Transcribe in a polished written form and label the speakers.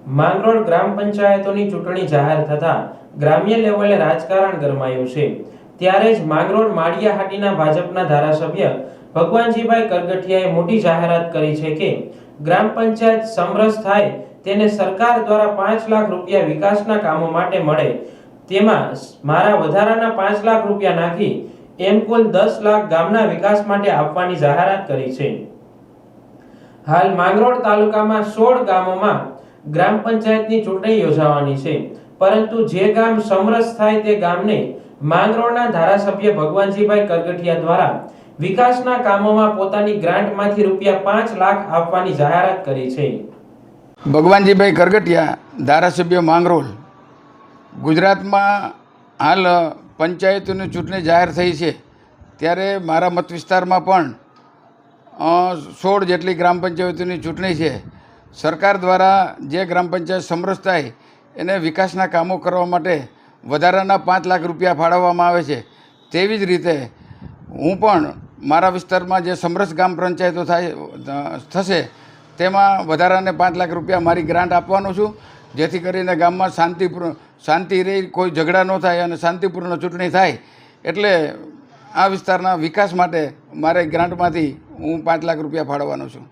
Speaker 1: માંગરોળ ગ્રામ પંચાયતોની ચૂંટણી જાહેર થતા ગ્રામ્ય લેવલે રાજકારણ ગરમાયું છે। ત્યારે જ માંગરોળ માળિયાહાટીના ભાજપના ધારાસભ્ય ભગવાનજીભાઈ કરગઠિયાએ મોટી જાહેરાત કરી છે કે ગ્રામ પંચાયત સમરસ થાય તેને સરકાર દ્વારા 5 લાખ રૂપિયા વિકાસના કામો માટે મળે, તેમાં મારા વધારાના 5 લાખ રૂપિયા નાખી એમ કુલ 10 લાખ ગામના વિકાસ માટે આપવાની જાહેરાત કરી છે। હાલ માંગરોળ તાલુકામાં 16 ગામોમાં ગ્રામ પંચાયતની ચૂંટણી યોજાવાની છે, પરંતુ જે ગામ સમરસ થાય તે ગામને માંગરોળના ધારાસભ્ય ભગવાનજીભાઈ કરગઠિયા દ્વારા વિકાસના કામોમાં પોતાની ગ્રાન્ટમાંથી રૂપિયા 5 લાખ આપવાની જાહેરાત કરી છે।
Speaker 2: ભગવાનજીભાઈ કરગઠિયા, ધારાસભ્ય માંગરોળ। ગુજરાતમાં હાલ પંચાયતોની ચૂંટણી જાહેર થઈ છે, ત્યારે મારા મત વિસ્તારમાં પણ 16 જેટલી ગ્રામ પંચાયતોની ચૂંટણી છે। સરકાર દ્વારા જે ગ્રામ પંચાયત સમરસ થાય એને વિકાસના કામો કરવા માટે વધારાના 5 લાખ રૂપિયા ફાળવવામાં આવે છે। તેવી જ રીતે હું પણ મારા વિસ્તારમાં જે સમરસ ગ્રામ પંચાયતો થશે તેમાં વધારાને 5 લાખ રૂપિયા મારી ગ્રાન્ટ આપવાનો છું, જેથી કરીને ગામમાં શાંતિ રહી, કોઈ ઝઘડા ન થાય અને શાંતિપૂર્ણ ચૂંટણી થાય। એટલે આ વિસ્તારના વિકાસ માટે મારે ગ્રાન્ટમાંથી હું 5 લાખ રૂપિયા ફાળવવાનો છું।